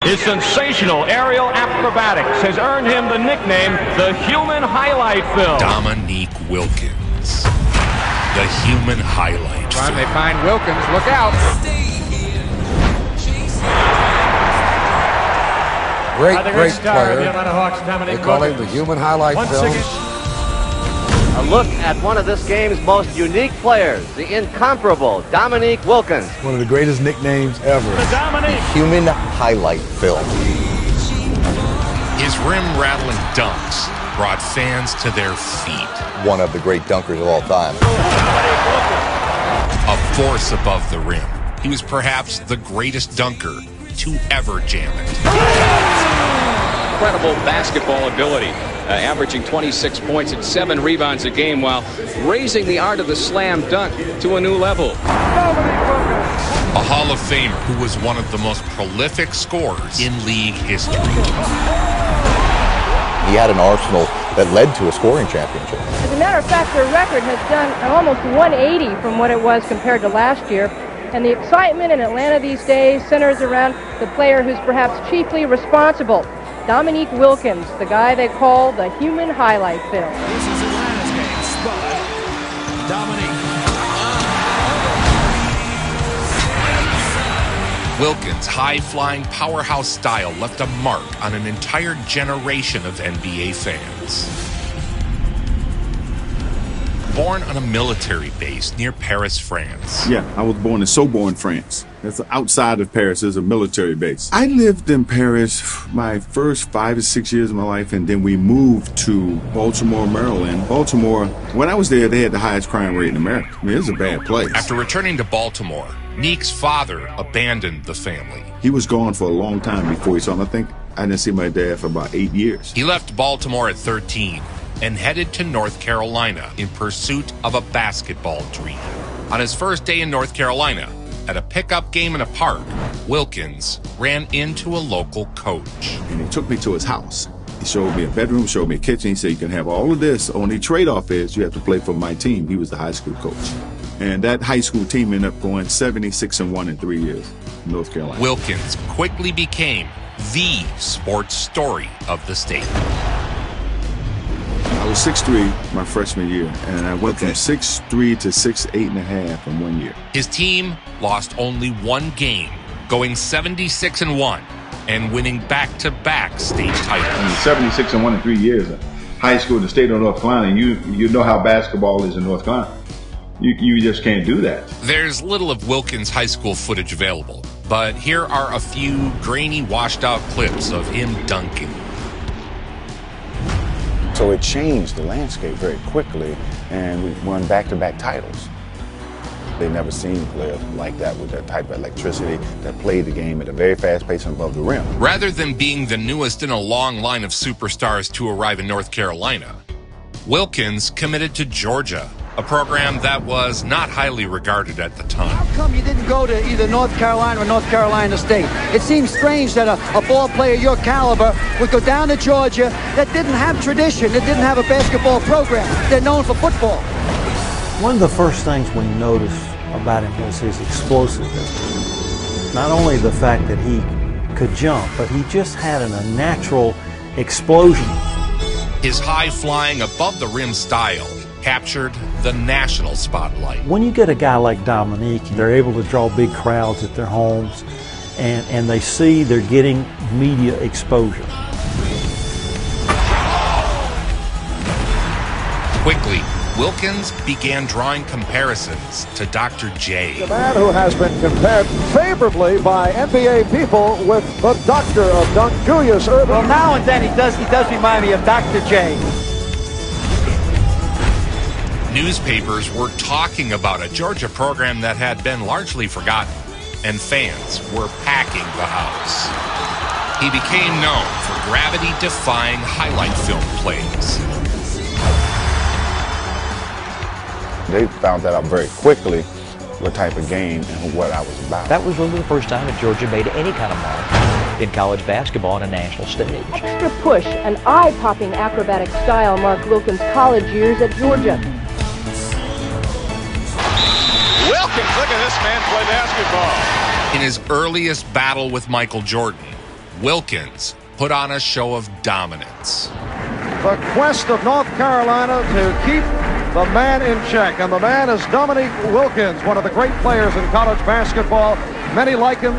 His sensational aerial acrobatics has earned him the nickname, the Human Highlight Film. Dominique Wilkins, the Human Highlight Film. They find Wilkins, look out. Great player. They call him the Human Highlight Film. A look at one of this game's most unique players, the incomparable Dominique Wilkins. One of the greatest nicknames ever. The Human Highlight Film. His rim-rattling dunks brought fans to their feet. One of the great dunkers of all time. A force above the rim. He was perhaps the greatest dunker to ever jam it. Incredible basketball ability, averaging 26 points and 7 rebounds a game while raising the art of the slam dunk to a new level. A Hall of Famer who was one of the most prolific scorers in league history. He had an arsenal that led to a scoring championship. As a matter of fact, their record has done almost 180 from what it was compared to last year. And the excitement in Atlanta these days centers around the player who's perhaps chiefly responsible, Dominique Wilkins, the guy they call the Human Highlight Film. This is Atlanta's game. Spud. Dominique. Wilkins' high-flying powerhouse style left a mark on an entire generation of NBA fans. Born on a military base near Paris, France. Yeah, I was born in Sorbonne, France. That's outside of Paris. There's a military base. I lived in Paris my first 5 or 6 years of my life, and then we moved to Baltimore, Maryland. Baltimore, when I was there, they had the highest crime rate in America. I mean, it was a bad place. After returning to Baltimore, Neek's father abandoned the family. He was gone for a long time before he saw him. I think I didn't see my dad for about 8 years. He left Baltimore at 13 and headed to North Carolina in pursuit of a basketball dream. On his first day in North Carolina, at a pickup game in a park, Wilkins ran into a local coach. And he took me to his house. He showed me a bedroom, showed me a kitchen. He said, you can have all of this. Only trade-off is you have to play for my team. He was the high school coach. And that high school team ended up going 76-1 in 3 years in North Carolina. Wilkins quickly became the sports story of the state. I was 6'3" my freshman year, and I went from 6'3" to 6'8.5" in 1 year. His team lost only one game, going 76-1 and winning back-to-back state titles. 76-1 in 3 years. High school in the state of North Carolina, you know how basketball is in North Carolina. You just can't do that. There's little of Wilkins' high school footage available, but here are a few grainy, washed-out clips of him dunking. So it changed the landscape very quickly, and we won back-to-back titles. They never seen players like that with that type of electricity that played the game at a very fast pace and above the rim. Rather than being the newest in a long line of superstars to arrive in North Carolina, Wilkins committed to Georgia, a program that was not highly regarded at the time. How come you didn't go to either North Carolina or North Carolina State? It seems strange that a ball player your caliber would go down to Georgia that didn't have tradition, that didn't have a basketball program. They're known for football. One of the first things we noticed about him was his explosiveness. Not only the fact that he could jump, but he just had a natural explosion. His high-flying, above-the-rim style captured the national spotlight. When you get a guy like Dominique, they're able to draw big crowds at their homes, and they see they're getting media exposure. Quickly, Wilkins began drawing comparisons to Dr. J. The man who has been compared favorably by NBA people with the doctor of dunk, Julius Erving. Well, now and then he does remind me of Dr. J. Newspapers were talking about a Georgia program that had been largely forgotten, and fans were packing the house. He became known for gravity-defying highlight film plays. They found that out very quickly, what type of game and what I was about. That was really the first time that Georgia made any kind of mark in college basketball on a national stage. Extra push, an eye-popping acrobatic style marked Wilkins' college years at Georgia. Wilkins, look at this man play basketball. In his earliest battle with Michael Jordan, Wilkins put on a show of dominance. The quest of North Carolina to keep the man in check, and the man is Dominique Wilkins, one of the great players in college basketball. Many like him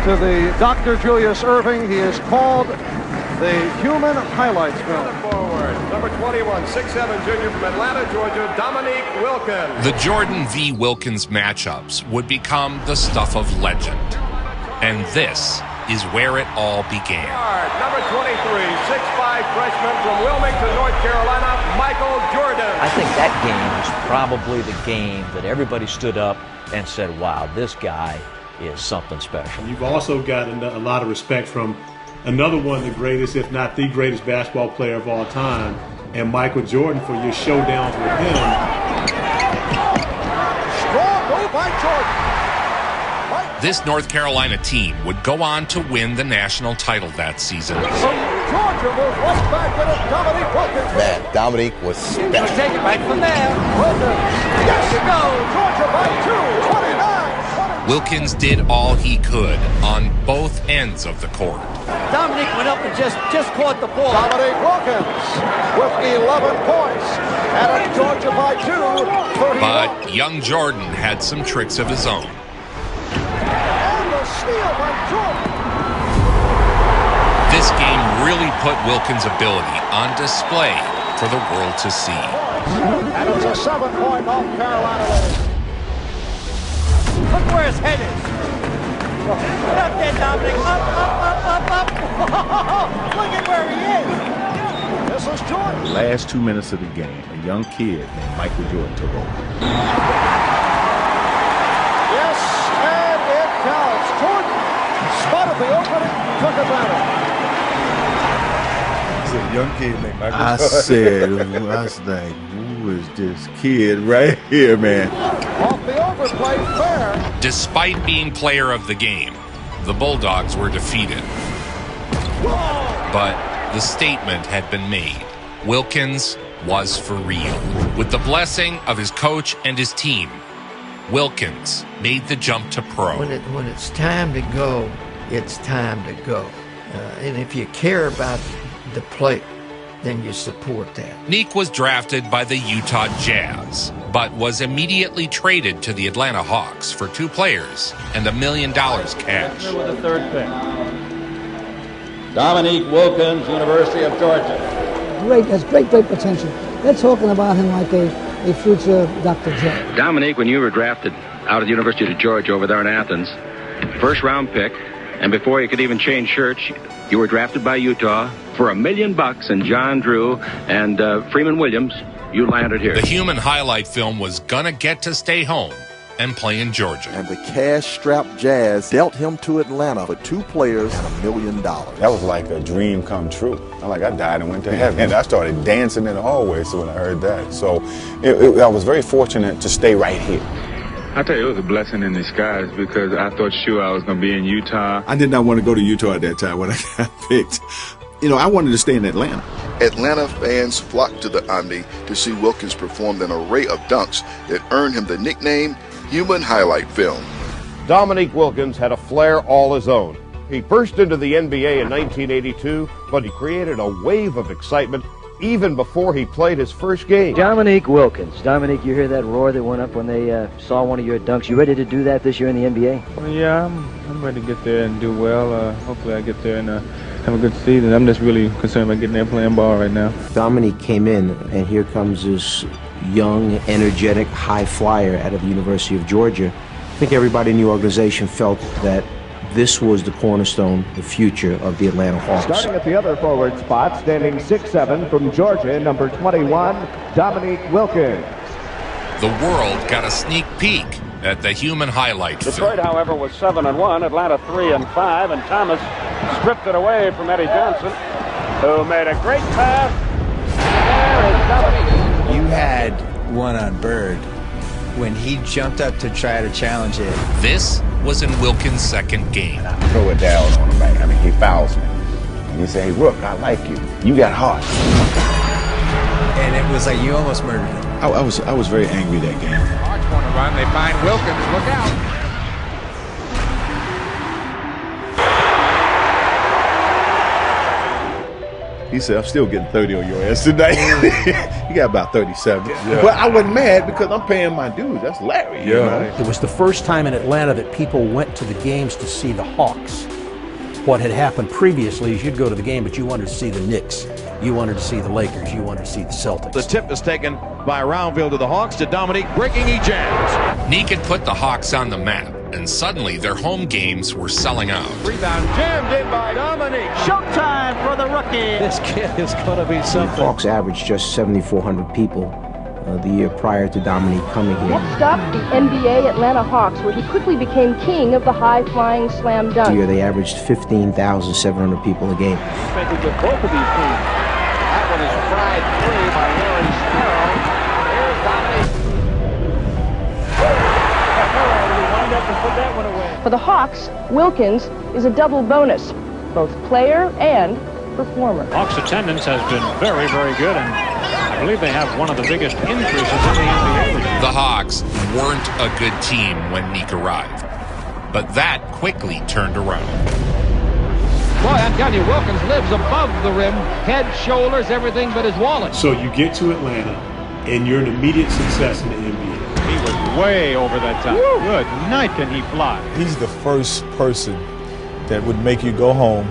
to the Dr. Julius Erving. He is called the human highlights film. Forward, number 21, 6'7" junior from Atlanta, Georgia, Dominique Wilkins. The Jordan v. Wilkins matchups would become the stuff of legend. And this is where it all began. Number 23, 6'5" freshman from Wilmington, North Carolina, Michael Jordan. I think that game was probably the game that everybody stood up and said, wow, this guy is something special. You've also got a lot of respect from another one of the greatest, if not the greatest basketball player of all time, and Michael Jordan for your showdowns with him. Strong move by Jordan. This North Carolina team would go on to win the national title that season. Georgia will rush back with it. Dominique Wilkins. Man, Dominique was special. Take it right from there. Wilkins. Yes, you go. Georgia by 2, 29. Wilkins did all he could on both ends of the court. Dominique went up and just caught the ball. Dominique Wilkins with 11 points. And it's Georgia by 2, 31. But young Jordan had some tricks of his own. And the steal by Jordan. This game really put Wilkins' ability on display for the world to see. And it's a 7-point North Carolina lead. Look where his head is. Get up there, Dominic. Up. Look at where he is. This is Jordan. Last 2 minutes of the game, a young kid named Michael Jordan took over. Yes, and it counts. Jordan spotted the opening, took advantage. A young kid named Michael Jordan. I was like, who is this kid right here, man? Off the overplay, fair. Despite being player of the game, the Bulldogs were defeated. But the statement had been made. Wilkins was for real. With the blessing of his coach and his team, Wilkins made the jump to pro. When it's time to go, it's time to go. And if you care about the play, then you support that. Neek was drafted by the Utah Jazz, but was immediately traded to the Atlanta Hawks for 2 players and $1 million cash. With the third pick. Dominique Wilkins, University of Georgia. Has great potential. They're talking about him like a future Dr. J. Dominique, when you were drafted out of the University of Georgia over there in Athens, first round pick, and before you could even change shirts, you were drafted by Utah for $1 million, and John Drew and Freeman Williams, you landed here. The human highlight film was gonna get to stay home and play in Georgia. And the cash-strapped Jazz dealt him to Atlanta for 2 players and $1 million. That was like a dream come true. I died and went to heaven. And I started dancing in the hallway when I heard that. So I was very fortunate to stay right here. I tell you, it was a blessing in disguise because I thought sure I was going to be in Utah. I did not want to go to Utah at that time when I got picked. I wanted to stay in Atlanta. Atlanta fans flocked to the Omni to see Wilkins perform an array of dunks that earned him the nickname Human Highlight Film. Dominique Wilkins had a flair all his own. He burst into the NBA in 1982, but he created a wave of excitement even before he played his first game. Dominique Wilkins. Dominique, you hear that roar that went up when they saw one of your dunks. You ready to do that this year in the NBA? Well, yeah, I'm ready to get there and do well. Hopefully I get there and have a good season. I'm just really concerned about getting there playing ball right now. Dominique came in, and here comes this young, energetic, high flyer out of the University of Georgia. I think everybody in the organization felt that this was the cornerstone, the future of the Atlanta Hawks. Starting at the other forward spot, standing 6'7" from Georgia, number 21, Dominique Wilkins. The world got a sneak peek at the human highlight Detroit, film. however, was 7-1, Atlanta 3-5, and Thomas stripped it away from Eddie Johnson, who made a great pass. There is Dominique. You had one on Bird when he jumped up to try to challenge it. This was in Wilkins' second game. Throw it down on him, man. I mean, he fouls me. And he said, hey, Rook, I like you. You got heart. And it was like you almost murdered him. I was very angry that game. Hard corner run. They find Wilkins. Look out. He said, I'm still getting 30 on your ass tonight. He got about 37. Yeah. But I wasn't mad because I'm paying my dues. That's Larry. Yeah. You know? It was the first time in Atlanta that people went to the games to see the Hawks. What had happened previously is you'd go to the game, but you wanted to see the Knicks. You wanted to see the Lakers. You wanted to see the Celtics. The tip is taken by Roundville to the Hawks to Dominique, breaking he jams. Neek had put the Hawks on the map, and suddenly their home games were selling out. Rebound jammed in by Dominique. Showtime for the rookie. This kid is going to be something. The Hawks averaged just 7,400 people the year prior to Dominique coming here. Next up, the NBA Atlanta Hawks, where he quickly became king of the high-flying slam dunk. The year they averaged 15,700 people a game. With both of these teams. That one is fried free by Larry Sparrow. Here's Dominique. For the Hawks, Wilkins is a double bonus, both player and performer. Hawks attendance has been very, very good, and I believe they have one of the biggest increases in the NBA. The Hawks weren't a good team when Neek arrived, but that quickly turned around. Boy, I'm telling you, Wilkins lives above the rim, head, shoulders, everything but his wallet. So you get to Atlanta, and you're an immediate success in the NBA. He was way over that time. Woo. Good night, can he fly. He's the first person that would make you go home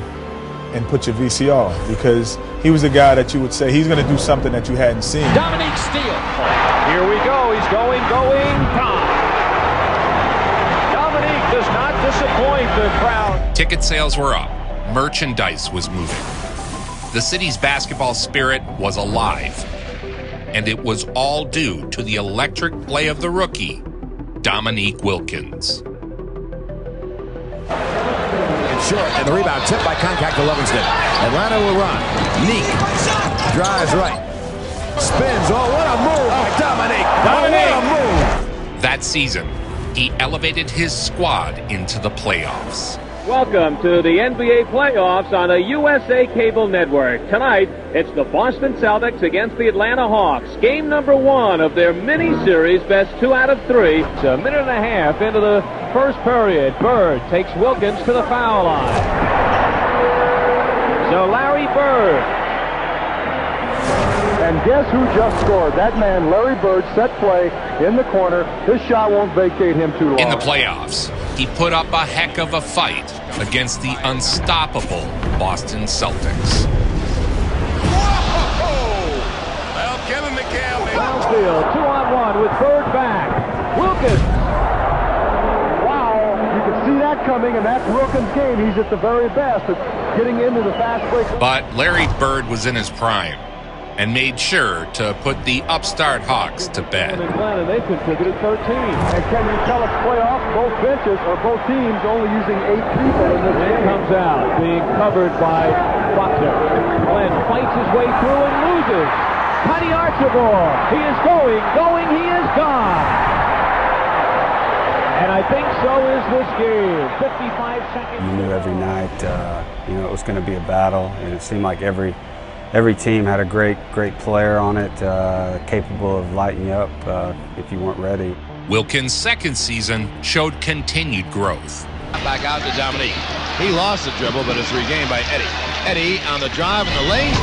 and put your VCR, because he was the guy that you would say he's going to do something that you hadn't seen. Dominique steal. Here we go. He's going. Tom. Dominique does not disappoint the crowd. Ticket sales were up. Merchandise was moving. The city's basketball spirit was alive. And it was all due to the electric play of the rookie, Dominique Wilkins. Short, and the rebound tipped by contact to Livingston. Atlanta will run. Neek drives right. Spins. Oh, what a move by Dominique. Dominique. Oh, what a move. That season, he elevated his squad into the playoffs. Welcome to the NBA playoffs on the USA Cable Network. Tonight, it's the Boston Celtics against the Atlanta Hawks. Game number 1 of their mini-series, best 2 out of 3. It's a minute and a half into the first period. Bird takes Wilkins to the foul line. So Larry Bird. And guess who just scored? That man, Larry Bird, set play in the corner. This shot won't vacate him too long. In the playoffs, he put up a heck of a fight against the unstoppable Boston Celtics. Whoa! Well, Kevin McHale. Brownfield, 2-on-1 with Bird back. Wilkins. Wow, you can see that coming, and that's Wilkins' game. He's at the very best at getting into the fast break. But Larry Bird was in his prime and made sure to put the upstart Hawks to bed. In Atlanta, they contributed 13. And can you tell us playoffs? Both benches or both teams only using 8 people in this game. Comes out, being covered by Buckner. Glenn fights his way through and loses. Tiny Archibald. He is going, he is gone. And I think so is this game. 55 seconds. You knew every night, it was going to be a battle, and it seemed like every team had a great player on it, capable of lighting you up if you weren't ready. Wilkins' second season showed continued growth. Back out to Dominique. He lost the dribble, but it's regained by Eddie. Eddie on the drive in the lane.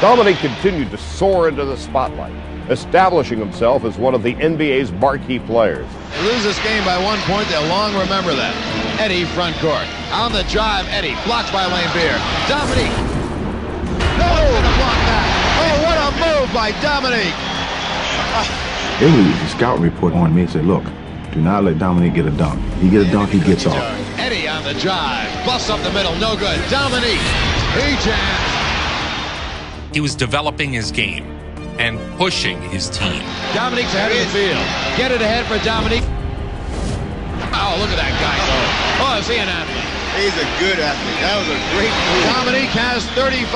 Dominique continued to soar into the spotlight, establishing himself as one of the NBA's marquee players. They lose this game by 1 point, they'll long remember that. Eddie front court. On the drive, Eddie blocked by Lane Beer. Dominique. No! Block that. Oh, what a move by Dominique. They released a scout report on me and said, look, do not let Dominique get a dunk. He get a dunk, he gets off. Eddie on the drive. Busts up the middle, no good. Dominique. He jams. He was developing his game and pushing his team. Dominique's ahead of the field. Get it ahead for Dominique. Oh, look at that guy go. Oh, is he an athlete? He's a good athlete. That was a great move. Dominique has 35.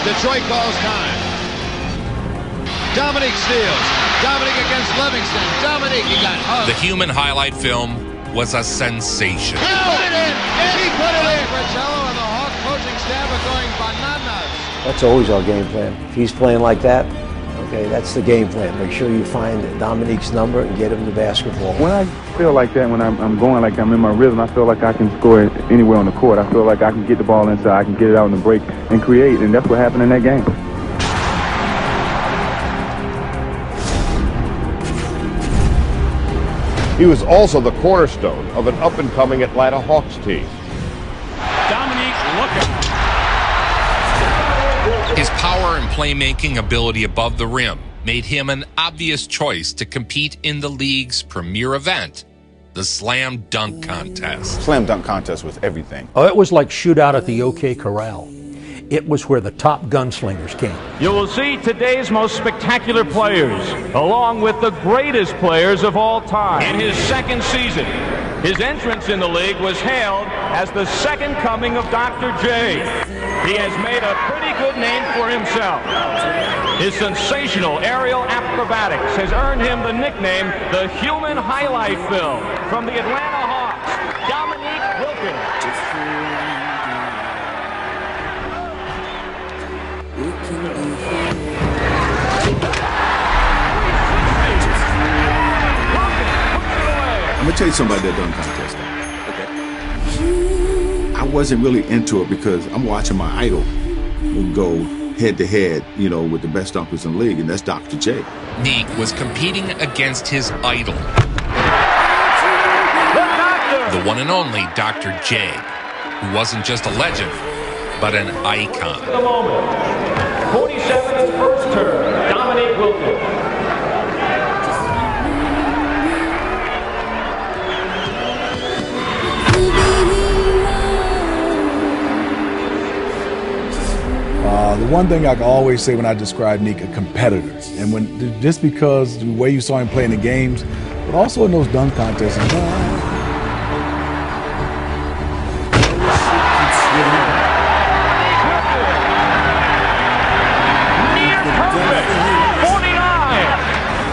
Detroit calls time. Dominique steals. Dominique against Livingston. Dominique, he got hugged. The human highlight film was a sensation. He put it in. He put it in. Richello and the Hawk coaching staff are going bananas. That's always our game plan. If he's playing like that, Okay, that's the game plan. Make sure you find Dominique's number and get him the basketball. When I feel like that, when I'm going like I'm in my rhythm, I feel like I can score anywhere on the court. I feel like I can get the ball inside, I can get it out in the break and create, and that's what happened in that game. He was also the cornerstone of an up-and-coming Atlanta Hawks team. Dominique, look out. His power and playmaking ability above the rim made him an obvious choice to compete in the league's premier event, the Slam Dunk Contest. Slam Dunk Contest was everything. Oh, it was like shootout at the OK Corral. It was where the top gunslingers came. You will see today's most spectacular players, along with the greatest players of all time. In his second season, his entrance in the league was hailed as the second coming of Dr. J. He has made a pretty good name for himself. His sensational aerial acrobatics has earned him the nickname the Human Highlight Film from the Atlanta Hawks, Dominique Wilkins. I'm gonna tell you something about that dunk contest. Okay. I wasn't really into it because I'm watching my idol go head to head, with the best dunkers in the league, and that's Dr. J. Neek was competing against his idol, the one and only Dr. J, who wasn't just a legend, but an icon. The moment. 47 in first term, Dominique Wilkins. The one thing I can always say when I describe Neek, a competitor. And just because the way you saw him play in the games, but also in those dunk contests.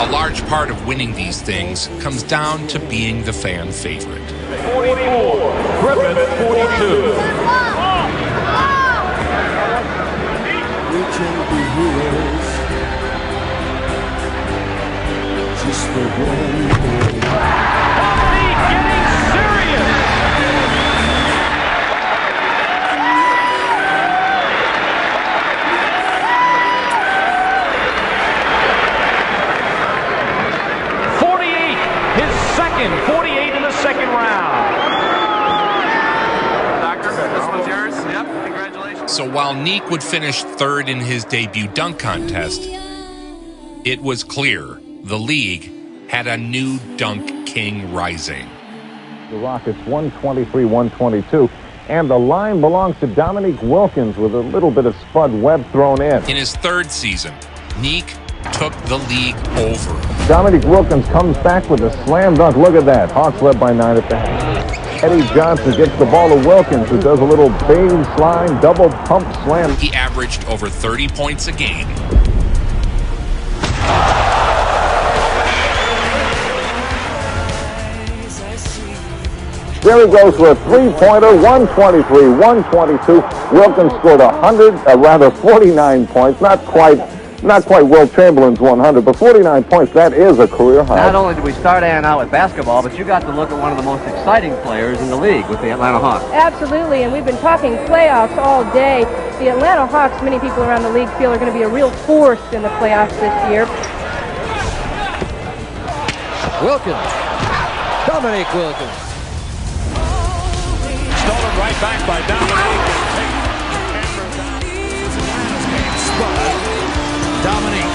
A large part of winning these things comes down to being the fan favorite. 44, Griffith 42. So while Neek would finish third in his debut dunk contest, it was clear the league had a new dunk king rising. The Rockets 123-122, and the line belongs to Dominique Wilkins with a little bit of Spud Webb thrown in. In his third season, Neek took the league over. Dominique Wilkins comes back with a slam dunk. Look at that. Hawks led by 9 at the half. Eddie Johnson gets the ball to Wilkins, who does a little baseline double pump slam. He averaged over 30 points a game. There he goes for a three-pointer, 123-122. Wilkins scored 49 points. Not quite Will Chamberlain's 100, but 49 points, that is a career high. Not only did we start out with basketball, but you got to look at one of the most exciting players in the league with the Atlanta Hawks. Absolutely, and we've been talking playoffs all day. The Atlanta Hawks, many people around the league feel, are going to be a real force in the playoffs this year. Wilkins. Dominique Wilkins. Stolen right back by Dominique. Dominique.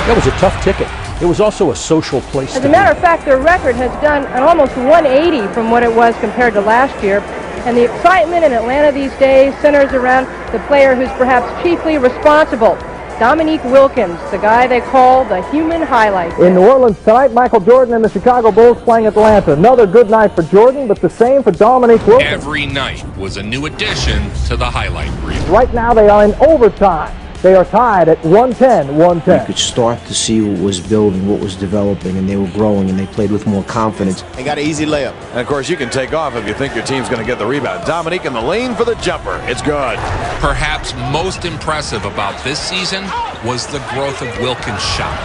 That was a tough ticket. It was also a social place. As a matter of fact, their record has done an almost 180 from what it was compared to last year. And the excitement in Atlanta these days centers around the player who's perhaps chiefly responsible, Dominique Wilkins, the guy they call the human highlight. In New Orleans tonight, Michael Jordan and the Chicago Bulls playing Atlanta. Another good night for Jordan, but the same for Dominique Wilkins. Every night was a new addition to the highlight reel. Right now they are in overtime. They are tied at 110, 110. You could start to see what was building, what was developing, and they were growing, and they played with more confidence. They got an easy layup. And, of course, you can take off if you think your team's going to get the rebound. Dominique in the lane for the jumper. It's good. Perhaps most impressive about this season was the growth of Wilkins' shot.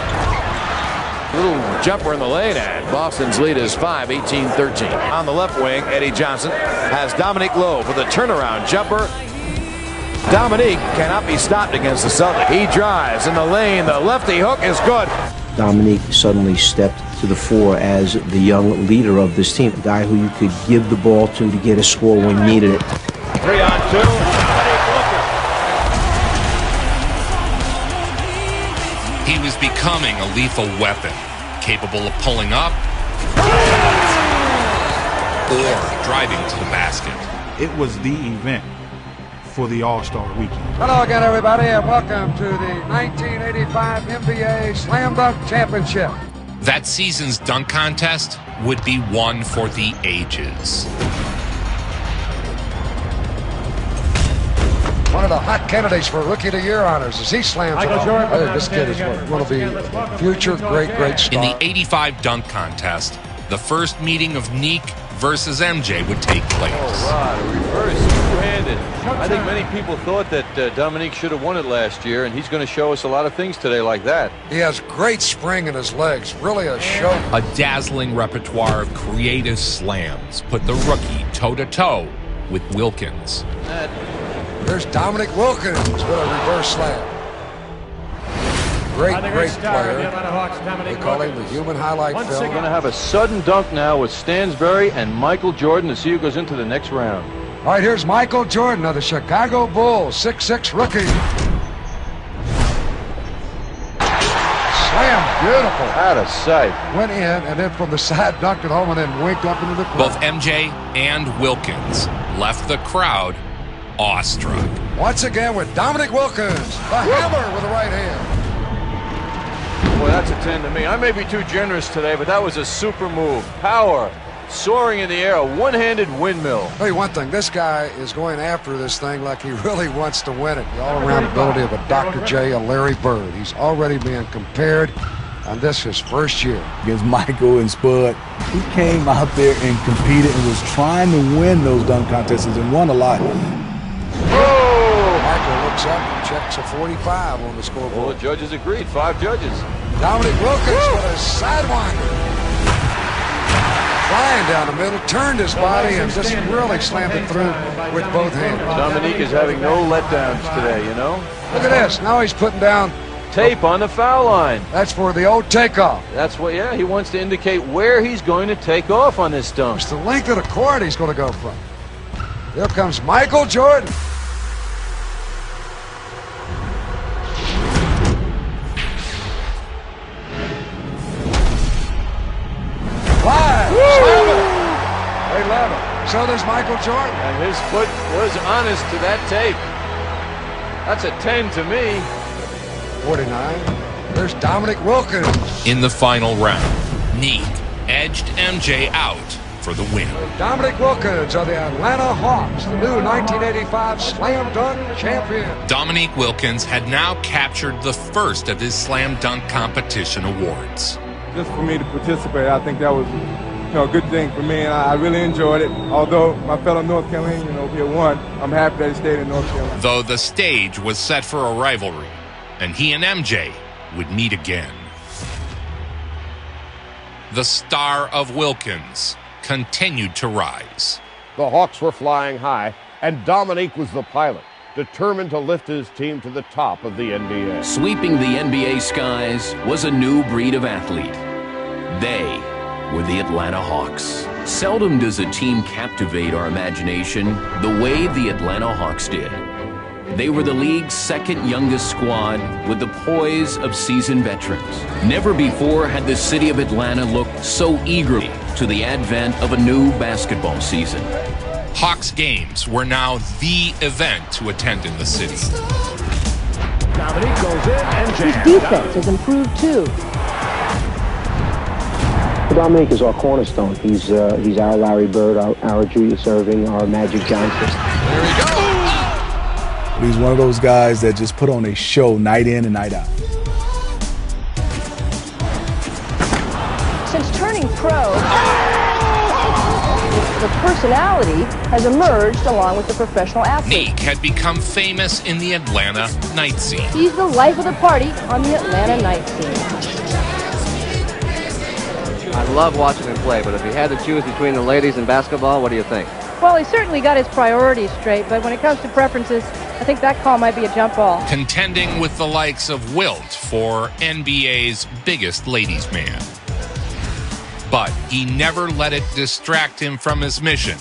Little jumper in the lane, and Boston's lead is 5, 18-13. On the left wing, Eddie Johnson has Dominique Lowe for the turnaround jumper. Dominique cannot be stopped against the Celtic. He drives in the lane. The lefty hook is good. Dominique suddenly stepped to the fore as the young leader of this team, a guy who you could give the ball to get a score when you needed it. 3-on-2. He was becoming a lethal weapon, capable of pulling up or driving to the basket. It was the event for the All-Star Weekend. Hello again, everybody, and welcome to the 1985 NBA Slam Dunk Championship. That season's dunk contest would be one for the ages. One of the hot candidates for Rookie of the Year honors as he slams it home. Hey, this kid is going to be a future great star. In the 85 dunk contest, the first meeting of Neek versus MJ would take place. Oh, right, a reverse two-handed. I think many people thought that Dominique should have won it last year, and he's going to show us a lot of things today like that. He has great spring in his legs, really a show. A dazzling repertoire of creative slams put the rookie toe-to-toe with Wilkins. There's Dominique Wilkins with a reverse slam. Great player. They call him the human highlight film. We're going to have a sudden dunk now with Stansbury and Michael Jordan to see who goes into the next round. All right, here's Michael Jordan of the Chicago Bulls, 6'6" rookie. Slam, beautiful. Out of sight. Went in, and then from the side dunked it home and then winked up into the crowd. Both MJ and Wilkins left the crowd awestruck. Once again with Dominique Wilkins, the hammer with the right hand. Boy, that's a 10 to me. I may be too generous today, but that was a super move. Power, soaring in the air, a one-handed windmill. Tell you one thing, this guy is going after this thing like he really wants to win it. The all-around ability of a Dr. J, a Larry Bird. He's already being compared on this his first year. Against Michael and Spud, he came out there and competed and was trying to win those dunk contests and won a lot. Michael looks up and checks a 45 on the scoreboard. Well, the judges agreed, 5 judges. Dominique Wilkins with a sidewinder. Flying down the middle, turned his body and just really slammed it through with both hands. Dominique is having no letdowns today, you know? Look at this. Now he's putting down tape on the foul line. That's for the old takeoff. That's what, yeah, he wants to indicate where he's going to take off on this dunk. It's the length of the court he's going to go from. Here comes Michael Jordan. They love it. So there's Michael Jordan. And his foot was honest to that tape. That's a 10 to me. 49. There's Dominique Wilkins. In the final round, Neek edged MJ out for the win. Dominique Wilkins of the Atlanta Hawks, the new 1985 Slam Dunk champion. Dominique Wilkins had now captured the first of his Slam Dunk competition awards. Just for me to participate, I think that was a good thing for me, and I really enjoyed it. Although my fellow North Carolinian over here won, I'm happy that he stayed in North Carolina. Though the stage was set for a rivalry, and he and MJ would meet again. The star of Wilkins continued to rise. The Hawks were flying high, and Dominique was the pilot, determined to lift his team to the top of the NBA. Sweeping the NBA skies was a new breed of athlete. They were the Atlanta Hawks. Seldom does a team captivate our imagination the way the Atlanta Hawks did. They were the league's second youngest squad with the poise of seasoned veterans. Never before had the city of Atlanta looked so eagerly to the advent of a new basketball season. Hawks games were now the event to attend in the city. Dominique goes in and His defense has improved too. Dominique is our cornerstone. He's our Larry Bird, our Julius Erving, our Magic Johnson. There we go. But he's one of those guys that just put on a show night in and night out. Since turning pro, the personality has emerged along with the professional athlete. Nick had become famous in the Atlanta night scene. He's the life of the party on the Atlanta night scene. I love watching him play, but if he had to choose between the ladies and basketball, what do you think? Well, he certainly got his priorities straight, but when it comes to preferences, I think that call might be a jump ball. Contending with the likes of Wilt for NBA's biggest ladies' man. But he never let it distract him from his mission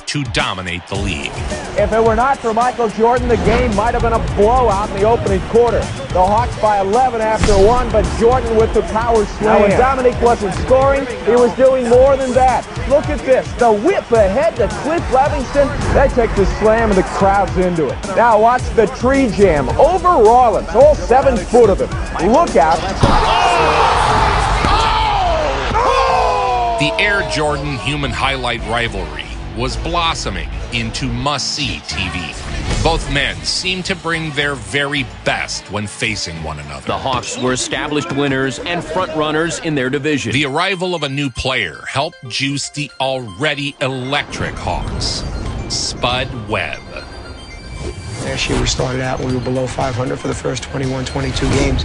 to dominate the league. If it were not for Michael Jordan, the game might have been a blowout in the opening quarter. The Hawks by 11 after 1, but Jordan with the power slam. Now, when Dominique wasn't scoring, he was doing more than that. Look at this, the whip ahead to Cliff Levingston. That takes the slam and the crowd's into it. Now watch the tree jam over Rollins, all 7 foot of him. Look out. The Air Jordan human highlight rivalry was blossoming into must-see TV. Both men seemed to bring their very best when facing one another. The Hawks were established winners and front-runners in their division. The arrival of a new player helped juice the already electric Hawks. Spud Webb. Last year we started out when we were below 500 for the first 21, 22 games.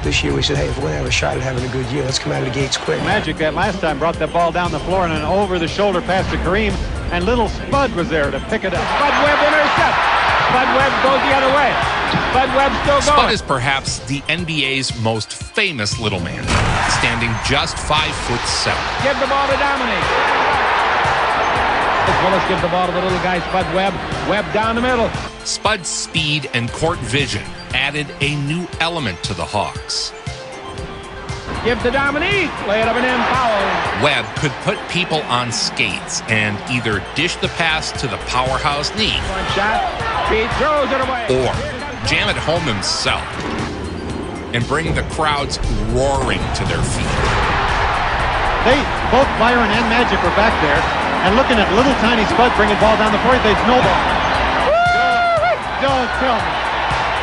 This year we said, hey, if we're going to have a shot at having a good year, let's come out of the gates quick. Magic that last time brought the ball down the floor and an over-the-shoulder pass to Kareem, and little Spud was there to pick it up. Spud Webb intercept. Spud Webb goes the other way. Spud Webb still going. Spud is perhaps the NBA's most famous little man, standing just 5'7". Give the ball to Dominique. As well as give the ball to the little guy, Spud Webb. Webb down the middle. Spud's speed and court vision added a new element to the Hawks. Give to Dominique. Lay it up and in, foul. Webb could put people on skates and either dish the pass to the powerhouse Nick, One shot. He throws it away. or jam it home himself and bring the crowds roaring to their feet. They, both Byron and Magic were back there and looking at little tiny Spud bringing ball down the court. They snowball. Don't tell me.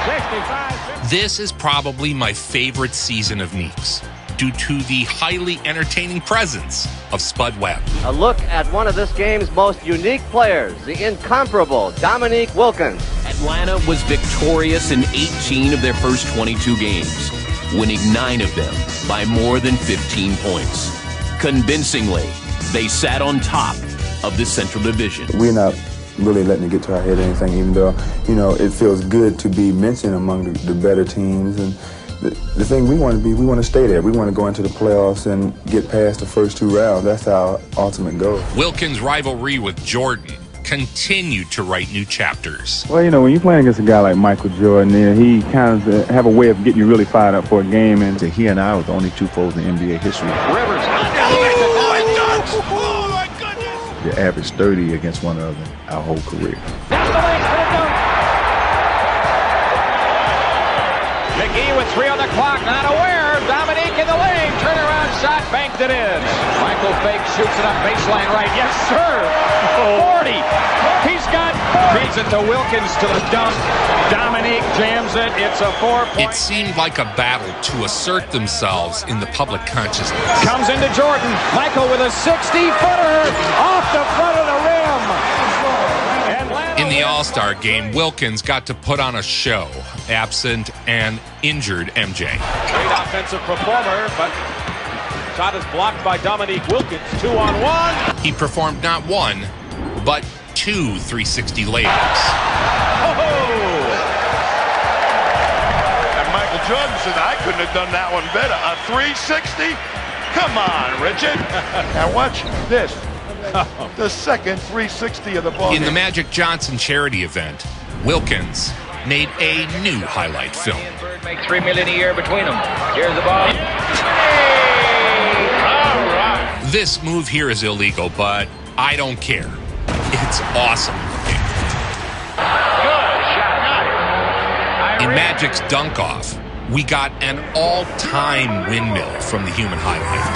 65. This is probably my favorite season of Nick's due to the highly entertaining presence of Spud Webb. A look at one of this game's most unique players, the incomparable Dominique Wilkins. Atlanta was victorious in 18 of their first 22 games, winning 9 of them by more than 15 points. Convincingly, they sat on top of the Central Division. We're not really letting it get to our head or anything, even though, you know, it feels good to be mentioned among the better teams. And the thing we want to stay there. We want to go into the playoffs and get past the first 2 rounds. That's our ultimate goal. Wilkins' rivalry with Jordan continued to write new chapters. Well, you know, when you're playing against a guy like Michael Jordan, he kind of have a way of getting you really fired up for a game. And he and I were the only 2 foes in NBA history. Rivers. Oh, my goodness. They averaged 30 against one another our whole career. McGee with 3 on the clock, not aware. Dominique in the lane, turnaround shot, banked it in. Michael Fake shoots it up baseline right. Yes, sir. 40. He's got. Feeds it to Wilkins to the dunk. Dominique jams it. It's a 4-point. It seemed like a battle to assert themselves in the public consciousness. Comes into Jordan. Michael with a 60-footer off the front of the rim. In the All-Star game, Wilkins got to put on a show, absent an injured MJ. Great offensive performer, but shot is blocked by Dominique Wilkins. 2-on-1. He performed not 1, but 2 360 layups. Oh! And Michael Jordan said, I couldn't have done that one better. A 360? Come on, Richard. Now watch this. The second 360 of the ball. In the Magic Johnson charity event, Wilkins made a new highlight film. Make $3 million a year between them. Here's the ball. All right. This move here is illegal, but I don't care. It's awesome looking. Good shot. In Magic's dunk-off, we got an all-time windmill from the human highlight.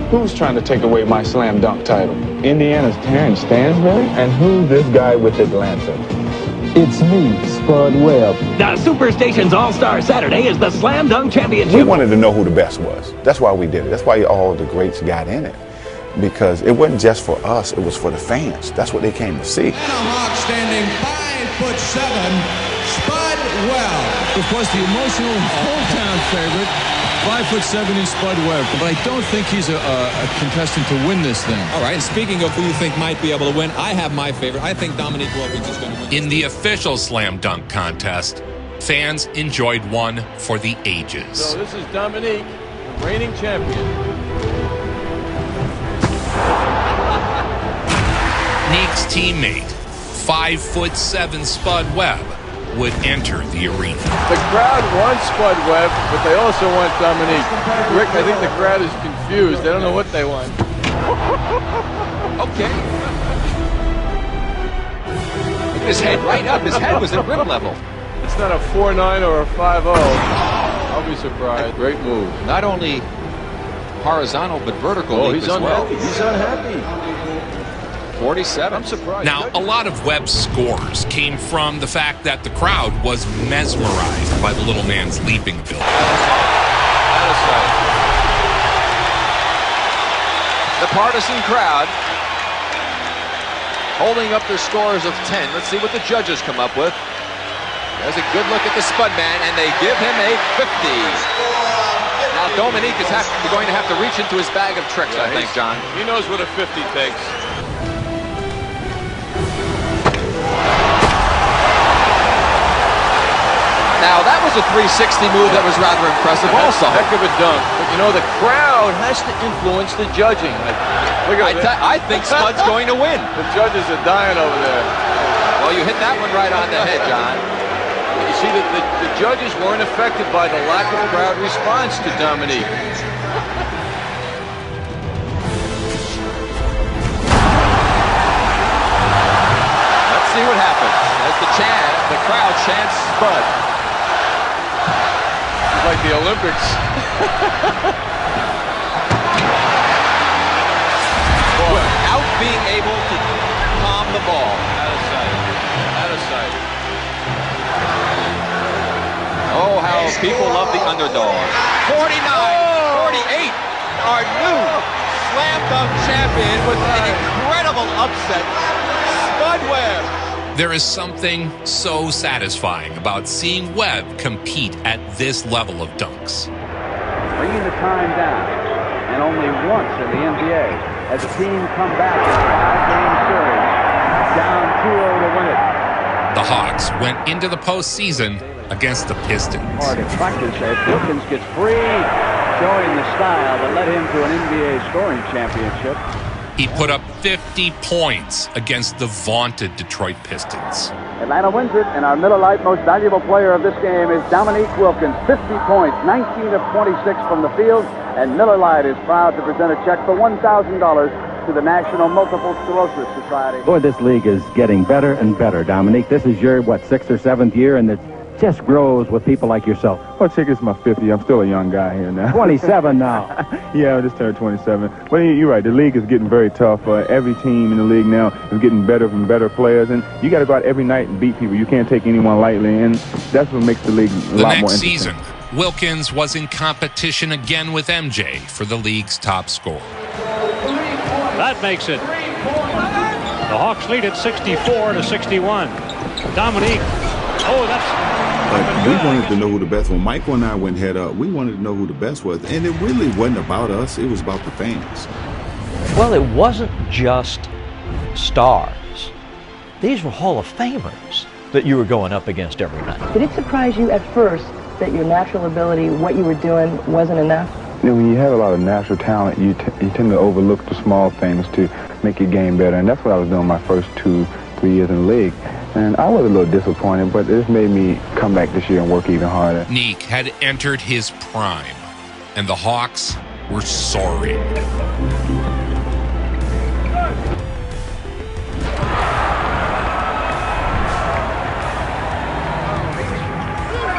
Who's trying to take away my slam dunk title? Indiana's Terrence Stansbury? And who's this guy with Atlanta? It's me, Spud Webb. The Superstation's All-Star Saturday is the Slam Dunk Championship. We wanted to know who the best was. That's why we did it. That's why all the greats got in it. Because it wasn't just for us, it was for the fans. That's what they came to see. Tomahawk standing 5'7", Spud Webb. Of course, the emotional hometown favorite, 5'7" in Spud Webb. But I don't think he's a contestant to win this thing. All right, and speaking of who you think might be able to win, I have my favorite. I think Dominique Wilkins is going to win. In the official slam dunk contest, fans enjoyed one for the ages. So this is Dominique, the reigning champion. Nique's teammate, 5'7" Spud Webb, would enter the arena. The crowd wants Spud Webb, but they also want Dominique. Rick, I think the crowd is confused. They don't know what they want. Okay. Look at his head right up. His head was at rim level. It's not a 4'9" or a 5'0". I'll be surprised. Great move. Not only horizontal, but vertical leap he's as well. unhappy. He's unhappy. 47. I'm surprised. Now, a lot of Webb's scores came from the fact that the crowd was mesmerized by the little man's leaping ability. Out of sight. The partisan crowd holding up their scores of 10. Let's see what the judges come up with. There's a good look at the Spud man, and they give him a 50. Now, Dominique is going to have to reach into his bag of tricks, I think, John. He knows what a 50 takes. Now, that was a 360 move that was rather impressive also. Heck of a dunk. But, you know, the crowd has to influence the judging. Look at that. I think Spud's going to win. The judges are dying over there. Well, you hit that one right on the head, John. You see that the judges weren't affected by the lack of crowd response to Dominique. Let's see what happens as the crowd chants Spud. It's like the Olympics. Without being able to palm the ball. Out of sight. Out of sight. Oh, how people love the underdog. 49, 48, our new slam dunk champion with an incredible upset, Spud Webb. There is something so satisfying about seeing Webb compete at this level of dunks. Bringing the time down, and only once in the NBA has a team come back in a 5-game series, down 2-0 to win it. The Hawks went into the postseason against the Pistons. Hard at practice as Wilkins gets free, showing the style that led him to an NBA scoring championship. He put up 50 points against the vaunted Detroit Pistons. Atlanta wins it, and our Miller Lite most valuable player of this game is Dominique Wilkins. 50 points, 19 of 26 from the field, and Miller Lite is proud to present a check for $1,000 to the National Multiple Sclerosis Society. Boy, this league is getting better and better, Dominique. This is your, 6th or 7th year, and it just grows with people like yourself. Well, Chick, it's my 50th. I'm still a young guy here now. 27 now. Yeah, I just turned 27. But you're right. The league is getting very tough. Every team in the league now is getting better and better players. And you got to go out every night and beat people. You can't take anyone lightly. And that's what makes the league a lot more interesting. The next season, Wilkins was in competition again with MJ for the league's top scorer. That makes it. The Hawks lead at 64-61. Dominique. Oh, that's... But we wanted to know who the best was. Michael and I went head up. We wanted to know who the best was. And it really wasn't about us. It was about the fans. Well, it wasn't just stars. These were Hall of Famers that you were going up against every night. Did it surprise you at first that your natural ability, what you were doing, wasn't enough? You know, when you have a lot of natural talent, you tend to overlook the small things to make your game better. And that's what I was doing my first 2-3 years in the league. And I was a little disappointed, but it made me come back this year and work even harder. Nique had entered his prime, and the Hawks were soaring.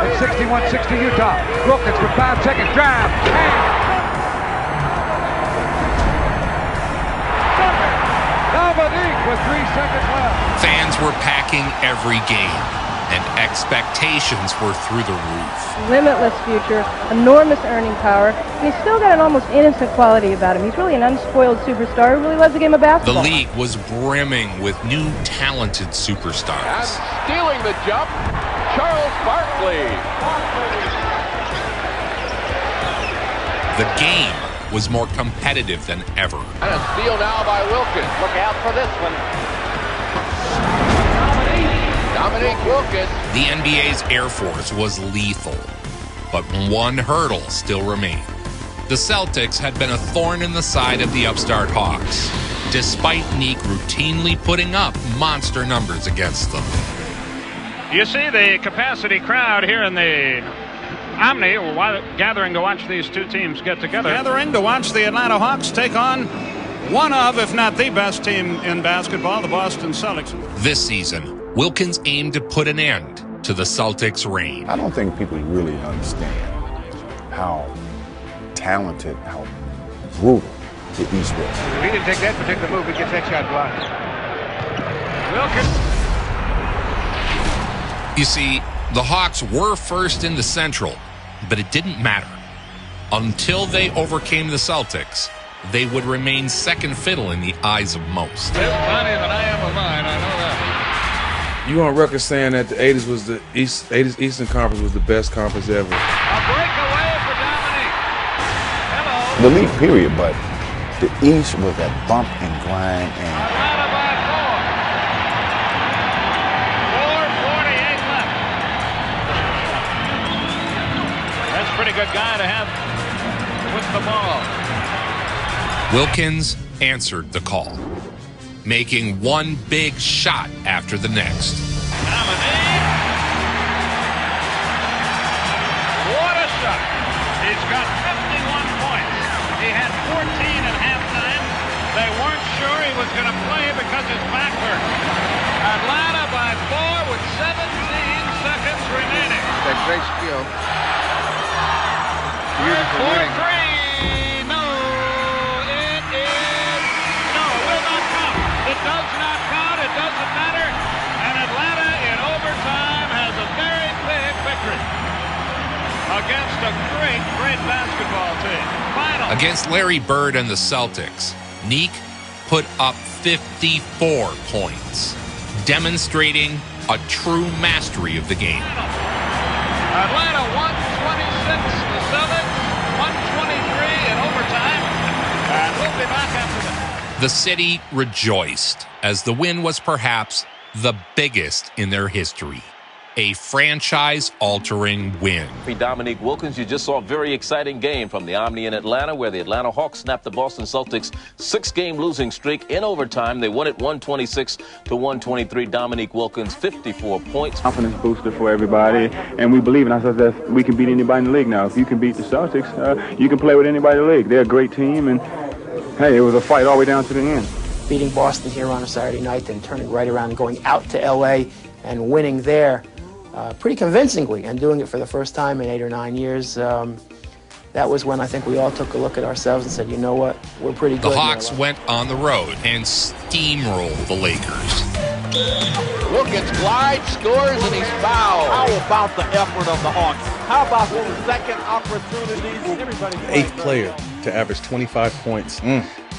It's 61-60 Utah. Wilkins with 5 seconds. Drive. with 3 seconds left. Fans were packing every game, and expectations were through the roof. Limitless future, enormous earning power, and he's still got an almost innocent quality about him. He's really an unspoiled superstar who really loves the game of The basketball. league was brimming with new talented superstars. And stealing the jump, Charles Barkley. The game was more competitive than ever. And a steal now by Wilkins. Look out for this one. Dominique Wilkins. The NBA's Air Force was lethal, but one hurdle still remained. The Celtics had been a thorn in the side of the upstart Hawks, despite Neek routinely putting up monster numbers against them. You see the capacity crowd here in the Omni gathering to watch these two teams get together. Gathering to watch the Atlanta Hawks take on one of, if not the best team in basketball, the Boston Celtics. This season, Wilkins aimed to put an end to the Celtics' reign. I don't think people really understand how talented, how brutal the East was. If he didn't take that particular move, he gets that shot blocked. Wilkins. You see, the Hawks were first in the Central, but it didn't matter. Until they overcame the Celtics, they would remain second fiddle in the eyes of most. There's plenty than I am of mine, I know that. You on record saying that the 80s was the 80s Eastern Conference was the best conference ever. A breakaway for Dominique. Hello. The league, period, but the East was that bump and grind and Atlanta by 4. 4:48 left. That's a pretty good guy to have with the ball. Wilkins answered the call, making one big shot after the next. Dominique. What a shot. He's got 51 points. He had 14 at halftime. They weren't sure he was going to play because his back hurt. Atlanta by 4 with 17 seconds remaining. That great skill. Beautiful winning. 4-3. No, it is. No, it will not count. It does not count. It doesn't matter. And Atlanta in overtime has a very big victory against a great, great basketball team. Final. Against Larry Bird and the Celtics, Neek put up 54 points, demonstrating a true mastery of the game. Atlanta 126, the Celtics 123 in overtime. And we'll be back after that. The city rejoiced as the win was perhaps the biggest in their history. A franchise-altering win. Dominique Wilkins, you just saw a very exciting game from the Omni in Atlanta, where the Atlanta Hawks snapped the Boston Celtics 6-game losing streak in overtime. They won it 126-123. Dominique Wilkins, 54 points. Confidence booster for everybody, and we believe in ourselves that we can beat anybody in the league now. If you can beat the Celtics, you can play with anybody in the league. They're a great team, and hey, it was a fight all the way down to the end. Beating Boston here on a Saturday night, then turning right around and going out to L.A. and winning there pretty convincingly, and doing it for the first time in 8 or 9 years. That was when I think we all took a look at ourselves and said, you know what, we're pretty good. The Hawks went on the road and steamrolled the Lakers. Wilkins glides, scores, and he's fouled. How about the effort of the Hawks? How about the second opportunities? Everybody 8th player to average 25 points.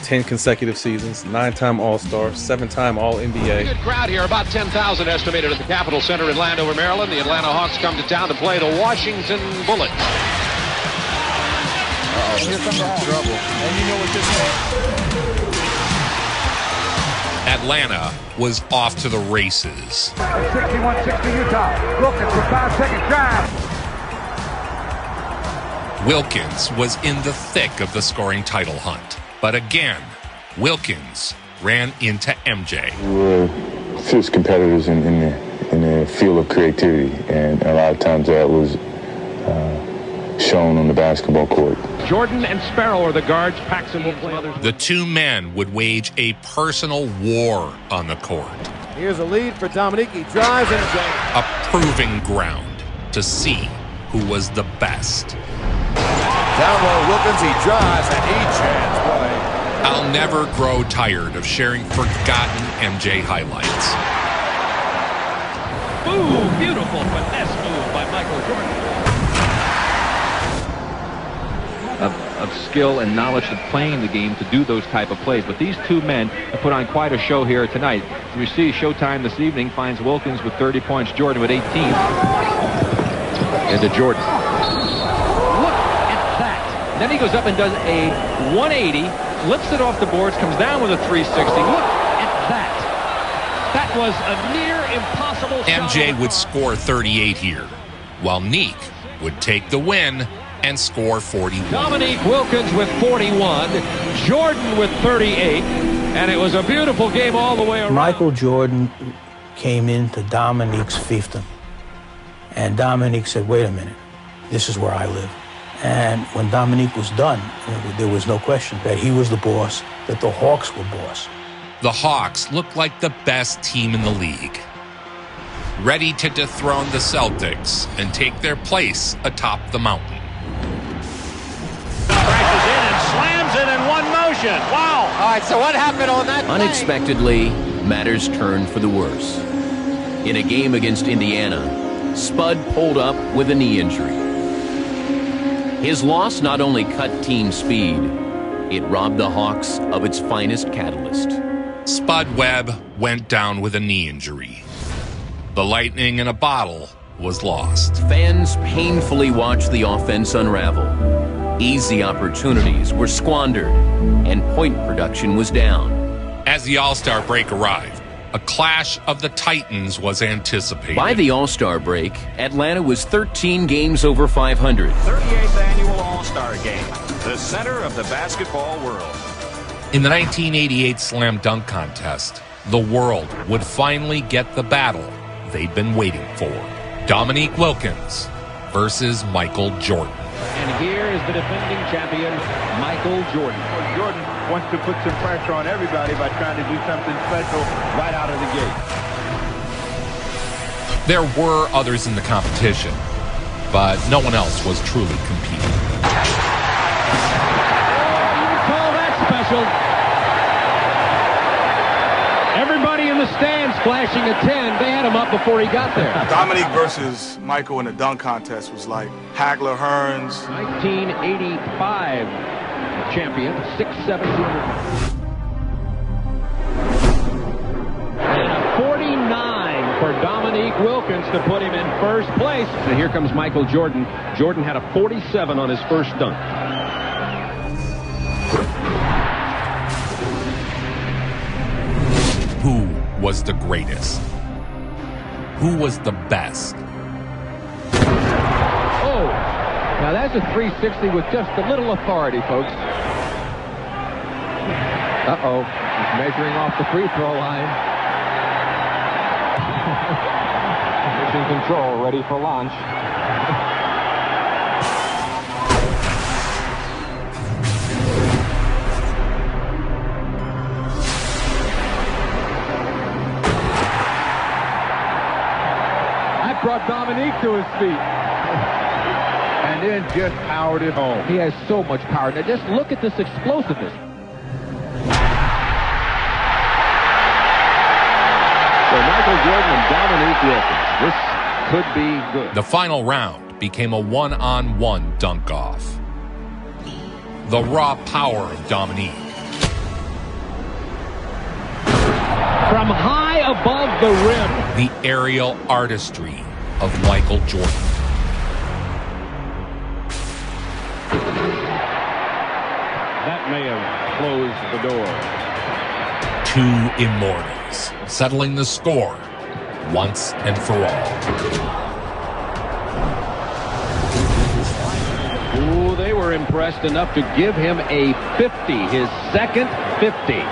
10 consecutive seasons, 9-time All-Star, 7-time All-NBA. Good crowd here, about 10,000 estimated at the Capitol Center in Landover, Maryland. The Atlanta Hawks come to town to play the Washington Bullets. Here comes trouble. And you know what this means. Atlanta was off to the races. 61-60 Utah. Wilkins for 5-second drive. Wilkins was in the thick of the scoring title hunt. But again, Wilkins ran into MJ. We were fierce competitors in the field of creativity, and a lot of times that was shown on the basketball court. Jordan and Sparrow are the guards. Paxson will play others. The two men would wage a personal war on the court. Here's a lead for Dominique. He drives and a proving ground to see who was the best. Down low, Wilkins, he drives, and he jams play. I'll never grow tired of sharing forgotten MJ highlights. Ooh, beautiful finesse move by Michael Jordan. Of skill and knowledge of playing the game to do those type of plays. But these two men have put on quite a show here tonight. As we see, Showtime this evening finds Wilkins with 30 points, Jordan with 18. Into Jordan. Look at that. Then he goes up and does a 180, lifts it off the boards, comes down with a 360. Look at that. That was a near impossible shot. MJ would score 38 here, while Neek would take the win and score 41. Dominique Wilkins with 41, Jordan with 38, and it was a beautiful game all the way around. Michael Jordan came into Dominique's fiefdom, and Dominique said, wait a minute, this is where I live. And when Dominique was done, there was no question that he was the boss, that the Hawks were boss. The Hawks looked like the best team in the league, ready to dethrone the Celtics and take their place atop the mountain. Crashes in and slams it in one motion. Wow. All right, so what happened on that play? Unexpectedly, matters turned for the worse. In a game against Indiana, Spud pulled up with a knee injury. His loss not only cut team speed, it robbed the Hawks of its finest catalyst. Spud Webb went down with a knee injury. The lightning in a bottle was lost. Fans painfully watched the offense unravel. Easy opportunities were squandered, and point production was down. As the All-Star break arrived, a clash of the Titans was anticipated. By the All-Star break, Atlanta was 13 games over 500. 38th annual All-Star game, the center of the basketball world. In the 1988 Slam Dunk Contest, the world would finally get the battle they'd been waiting for. Dominique Wilkins versus Michael Jordan. And here is the defending champion, Michael Jordan. Jordan wants to put some pressure on everybody by trying to do something special right out of the gate. There were others in the competition, but no one else was truly competing. Call that special. Everybody in the stands flashing a 10. They had him up before he got there. Dominique versus Michael in the dunk contest was like Hagler, Hearns. 1985 champion, 6'7", 200. And a 49 for Dominique Wilkins to put him in first place. And here comes Michael Jordan. Jordan had a 47 on his first dunk. Who was the greatest? Who was the best? Oh, now that's a 360 with just a little authority, folks. Uh-oh, he's measuring off the free throw line. Mission control, ready for launch. Brought Dominique to his feet. And then just powered it home. He has so much power. Now just look at this explosiveness. So Michael Jordan and Dominique Wilkins. This could be good. The final round became a one-on-one dunk-off. The raw power of Dominique. From high above the rim. The aerial artistry of Michael Jordan. That may have closed the door. Two immortals settling the score once and for all. Ooh, they were impressed enough to give him a 50, his second 50.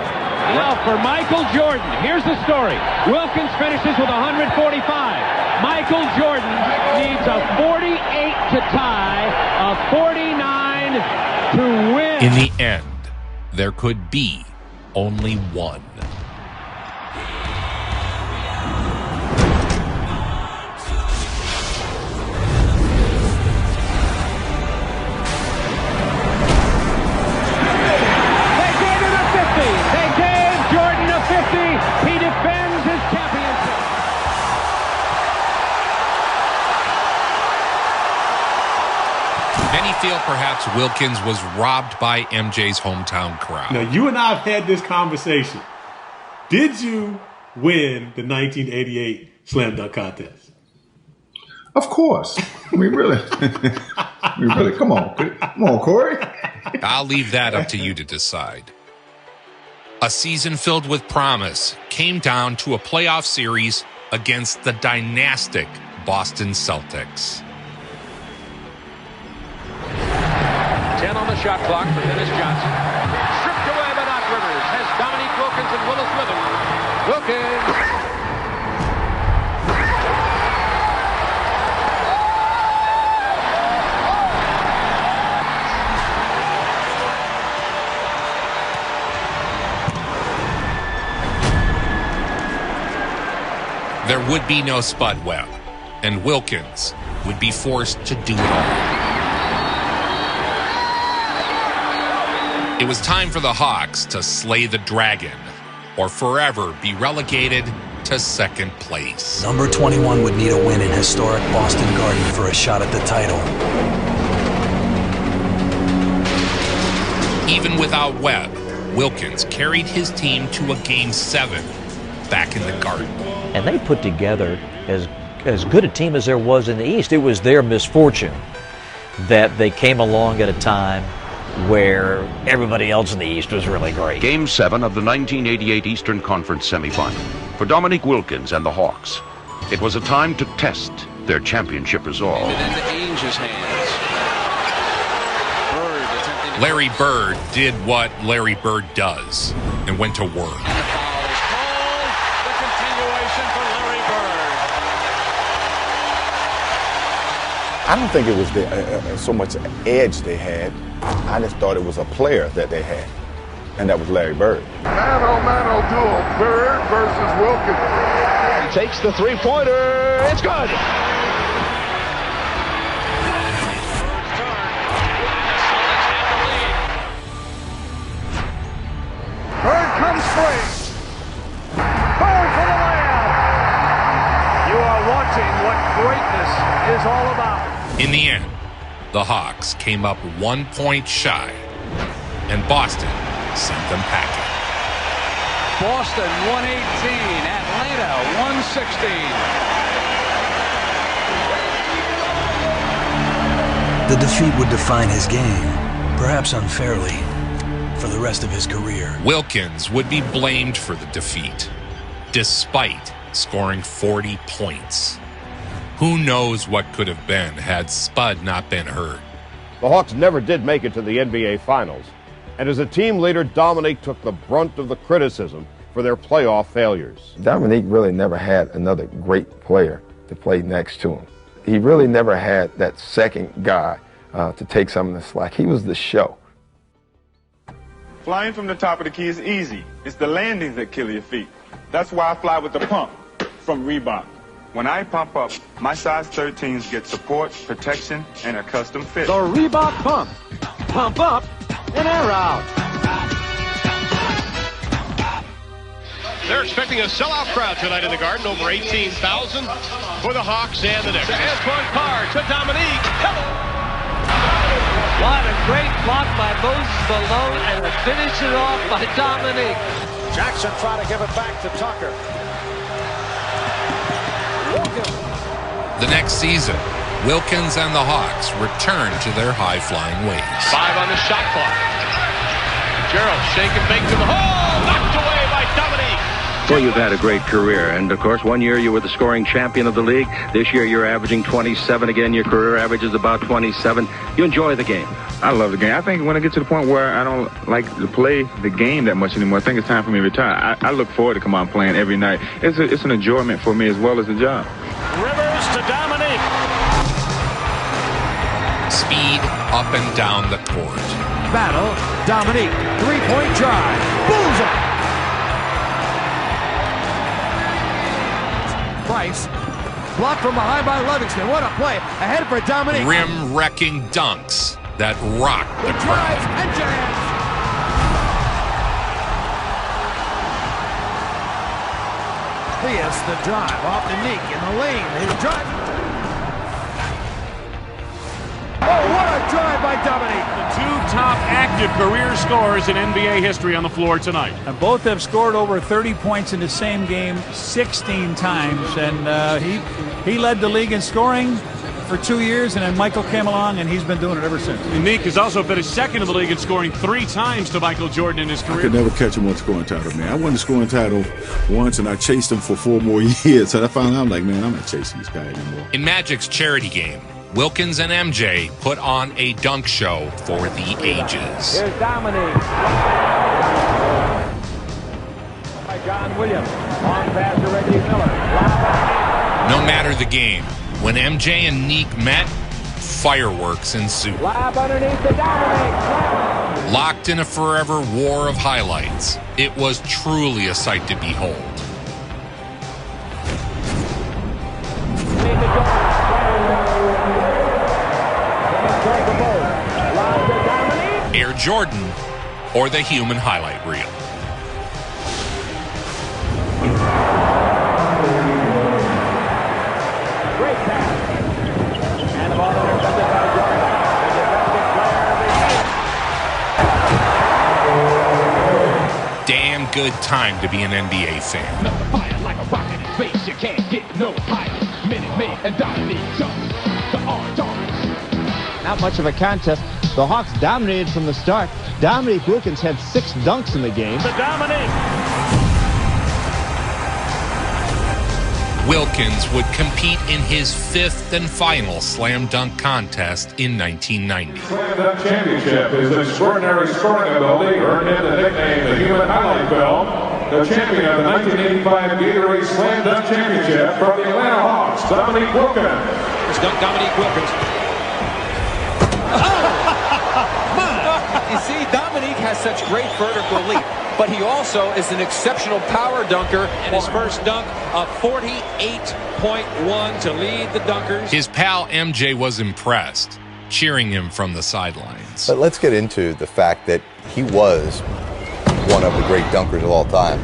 Now for Michael Jordan, here's the story. Wilkins finishes with 145. Michael Jordan needs a 48 to tie, a 49 to win. In the end, there could be only one. They gave him a Many feel perhaps Wilkins was robbed by MJ's hometown crowd. Now, you and I have had this conversation. Did you win the 1988 Slam Dunk Contest? Of course. We really, come on, Corey. I'll leave that up to you to decide. A season filled with promise came down to a playoff series against the dynastic Boston Celtics. 10 on the shot clock for Dennis Johnson. Stripped away by Doc Rivers. Has Dominique Wilkins and Willis with him. Wilkins. There would be no Spud Webb, and Wilkins would be forced to do it all. It was time for the Hawks to slay the dragon, or forever be relegated to second place. Number 21 would need a win in historic Boston Garden for a shot at the title. Even without Webb, Wilkins carried his team to a Game 7 back in the Garden. And they put together as good a team as there was in the East. It was their misfortune that they came along at a time where everybody else in the East was really great. Game 7 of the 1988 Eastern Conference semifinal for Dominique Wilkins and the Hawks. It was a time to test their championship resolve. And into Ainge's hands. Bird attempting to... Larry Bird did what Larry Bird does and went to work. I don't think it was so much edge they had. I just thought it was a player that they had, and that was Larry Bird. Man-oh-man-oh duel, Bird versus Wilkins. He takes the three-pointer. It's good. Bird comes free. Bird for the layup. You are watching what greatness is all about. In the end, the Hawks came up 1 point shy, and Boston sent them packing. Boston 118, Atlanta 116. The defeat would define his game, perhaps unfairly, for the rest of his career. Wilkins would be blamed for the defeat, despite scoring 40 points. Who knows what could have been had Spud not been hurt. The Hawks never did make it to the NBA Finals, and as a team leader, Dominique took the brunt of the criticism for their playoff failures. Dominique really never had another great player to play next to him. He really never had that second guy to take some of the slack. He was the show. Flying from the top of the key is easy. It's the landings that kill your feet. That's why I fly with the pump from Reebok. When I pump up, my size 13s get support, protection, and a custom fit. The Reebok pump. Pump up and air out. They're expecting a sellout crowd tonight in the Garden, over 18,000 for the Hawks and the Knicks. Antoine Carr to Dominique. What a great block by Moses Malone, and a finish it off by Dominique. Jackson trying to give it back to Tucker. The next season, Wilkins and the Hawks returned to their high-flying ways. 5 on the shot clock. Gerald shake and bake to the hole, knocked away by Dominique. Well, you've had a great career, and of course, one year you were the scoring champion of the league. This year you're averaging 27 again. Your career average is about 27. You enjoy the game. I love the game. I think when I get to the point where I don't like to play the game that much anymore, I think it's time for me to retire. I look forward to come out playing every night. It's an enjoyment for me as well as a job. Rivers to Dominique. Speed up and down the court. Battle. Dominique. Three-point drive. Bullseye. Price. Blocked from behind by Livingston. What a play. Ahead for Dominique. Rim-wrecking dunks that rocked the crowd. And jams. Theus, the drive off the Nick in the lane. His drive. Oh, what a drive by Dominique. The two top active career scorers in NBA history on the floor tonight. And both have scored over 30 points in the same game 16 times. And he led the league in scoring for 2 years, and then Michael came along, and he's been doing it ever since. Unique has also finished second in the league in scoring 3 times to Michael Jordan in his career. I could never catch him on the scoring title, man. I won the scoring title once, and I chased him for 4 more years. So I found out, I'm like, man, I'm not chasing this guy anymore. In Magic's charity game, Wilkins and MJ put on a dunk show for the ages. Here's Dominique. By John Williams. Long pass to Reggie Miller. No matter the game, when MJ and Neek met, fireworks ensued. Lob underneath the Dominique. Locked in a forever war of highlights, it was truly a sight to behold. Air Jordan or the human highlight reel. Damn good time to be an NBA fan. Fire like a rocket in space. You can't get no higher. Minute Man and Dominique Jones, the R-Dogs. Not much of a contest. The Hawks dominated from the start. Dominique Wilkins had 6 dunks in the game. The Dominique. Wilkins would compete in his 5th and final slam dunk contest in 1990. Slam dunk championship. His extraordinary scoring ability earned him the nickname the Human Highlight Film. The champion of the 1985 Gatorade Slam Dunk Championship from the Atlanta Hawks, Dominique Wilkins. It's Dominique Wilkins. You see, Dominique has such great vertical leap, but he also is an exceptional power dunker. And his first dunk, a 48.1 to lead the dunkers. His pal MJ was impressed, cheering him from the sidelines. But let's get into the fact that he was one of the great dunkers of all time.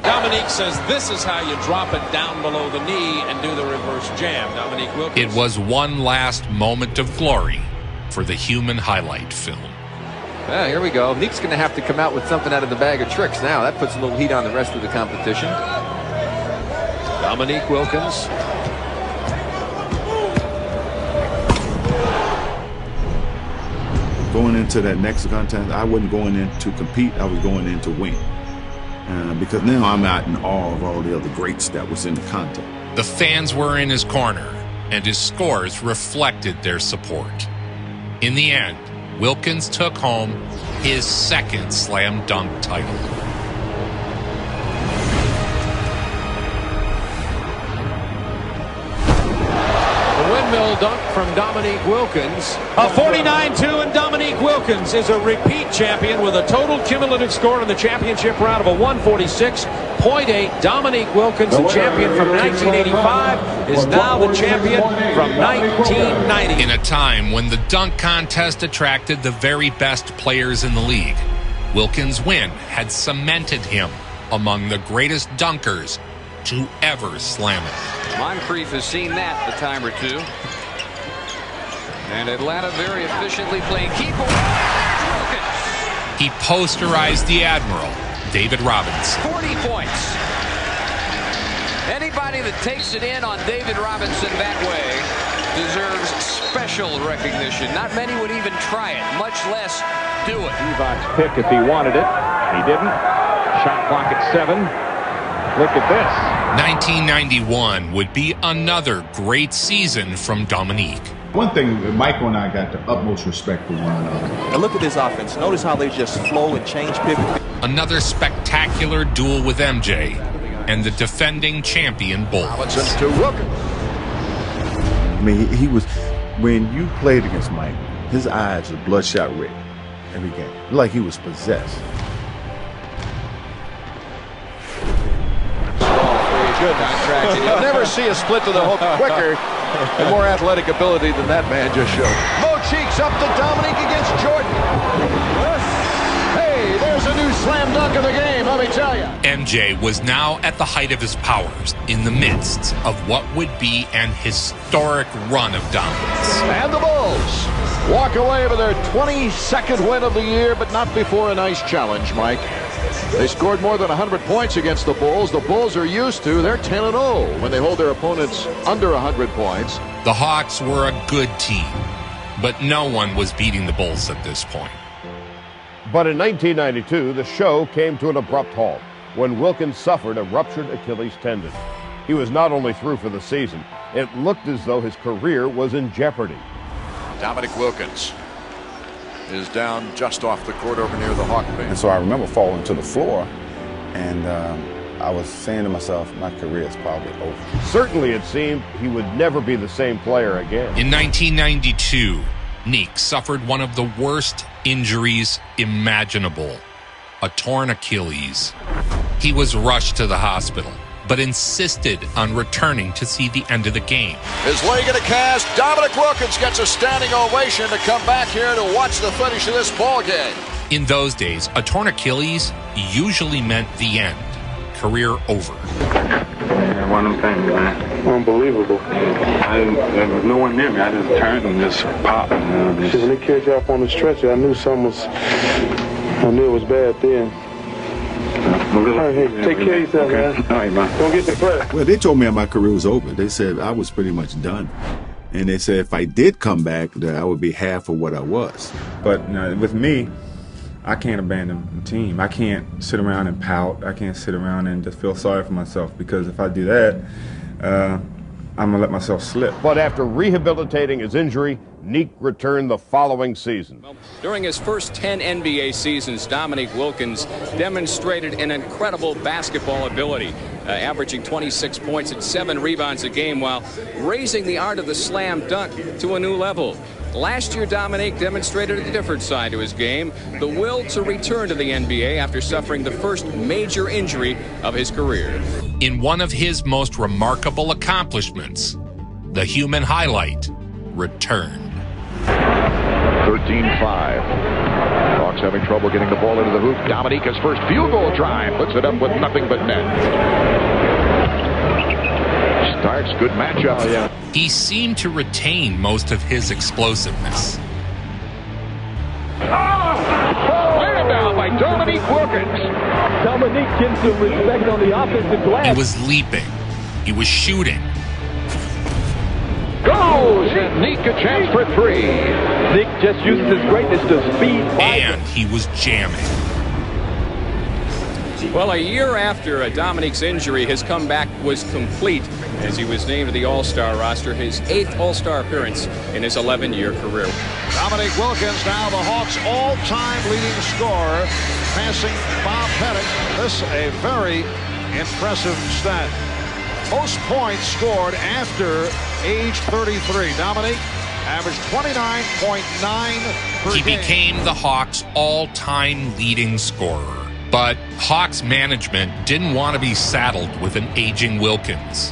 Dominique says this is how you drop it down below the knee and do the reverse jam. Dominique Wilkins. It was one last moment of glory for the human highlight film. Here we go. Neek's going to have to come out with something out of the bag of tricks now. That puts a little heat on the rest of the competition. Dominique Wilkins. Going into that next contest, I wasn't going in to compete. I was going in to win. Because now I'm out in awe of all the other greats that was in the contest. The fans were in his corner, and his scores reflected their support. In the end, Wilkins took home his 2nd slam dunk title. The windmill dunk from Dominique Wilkins. A 49-2, and Dominique Wilkins is a repeat champion with a total cumulative score in the championship round of a 146.8. Dominique Wilkins, the champion from 1985, is now the champion from 1990. In a time when the dunk contest attracted the very best players in the league, Wilkins' win had cemented him among the greatest dunkers to ever slam it. Moncrief has seen that a time or two. And Atlanta very efficiently playing keeper. He posterized the Admiral, David Robinson. 40 points. Anybody that takes it in on David Robinson that way deserves special recognition. Not many would even try it, much less do it. Evok's pick if he wanted it. He didn't. Shot clock at 7. Look at this. 1991 would be another great season from Dominique. One thing, Michael and I got the utmost respect for one another. And look at this offense. Notice how they just flow and change pivot. Another spectacular duel with MJ and the defending champion Bulls. I mean, he was, when you played against Mike, his eyes were bloodshot red every game. Like he was possessed. Good contract. You'll never see a split to the hook quicker and more athletic ability than that man just showed. Mo Cheeks up to Dominique against Jordan. Hey, there's a new slam dunk of the game, let me tell you. MJ was now at the height of his powers in the midst of what would be an historic run of dominance. And the Bulls walk away with their 22nd win of the year, but not before a nice challenge, Mike. They scored more than 100 points against the Bulls. The Bulls are used to, they're 10-0 when they hold their opponents under 100 points. The Hawks were a good team, but no one was beating the Bulls at this point. But in 1992, the show came to an abrupt halt when Wilkins suffered a ruptured Achilles tendon. He was not only through for the season, it looked as though his career was in jeopardy. Dominique Wilkins is down just off the court over near the Hawk bench. And so I remember falling to the floor, and I was saying to myself, my career is probably over. Certainly it seemed he would never be the same player again. In 1992, Neek suffered one of the worst injuries imaginable, a torn Achilles. He was rushed to the hospital, but insisted on returning to see the end of the game. His leg in a cast, Dominique Wilkins gets a standing ovation to come back here to watch the finish of this ball game. In those days, a torn Achilles usually meant the end, career over. Yeah, one of them things, man. Unbelievable. There was no one near me. I just turned and just popped. When they carried you up on the stretcher, I knew it was bad then. All right, hey, take care of yourself, man. All right, man. Don't get depressed. Well, they told me my career was over. They said I was pretty much done. And they said if I did come back, that I would be half of what I was. But with me, I can't abandon the team. I can't sit around and pout. I can't sit around and just feel sorry for myself, because if I do that, I'm going to let myself slip. But after rehabilitating his injury, Neek returned the following season. During his first 10 NBA seasons, Dominique Wilkins demonstrated an incredible basketball ability, averaging 26 points and 7 rebounds a game while raising the art of the slam dunk to a new level. Last year, Dominique demonstrated a different side to his game, the will to return to the NBA after suffering the first major injury of his career. In one of his most remarkable accomplishments, the human highlight returned. 13-5. Hawks having trouble getting the ball into the hoop. Dominique, his first field goal drive, puts it up with nothing but net. Starks, good matchup. Oh, yeah. He seemed to retain most of his explosiveness. Where down by Dominique Wilkins. Dominique gets some respect on the offensive glass. He was leaping. He was shooting. Goes, and Neek a chance for 3. Nick just uses his greatness to speed. And he was jamming. Well, a year after Dominique's injury, his comeback was complete as he was named to the All-Star roster, his 8th All-Star appearance in his 11-year career. Dominique Wilkins, now the Hawks' all-time leading scorer, passing Bob Pettit. This a very impressive stat. Most points scored after age 33. Dominique averaged 29.9 per game. He became the Hawks' all-time leading scorer. But Hawks management didn't want to be saddled with an aging Wilkins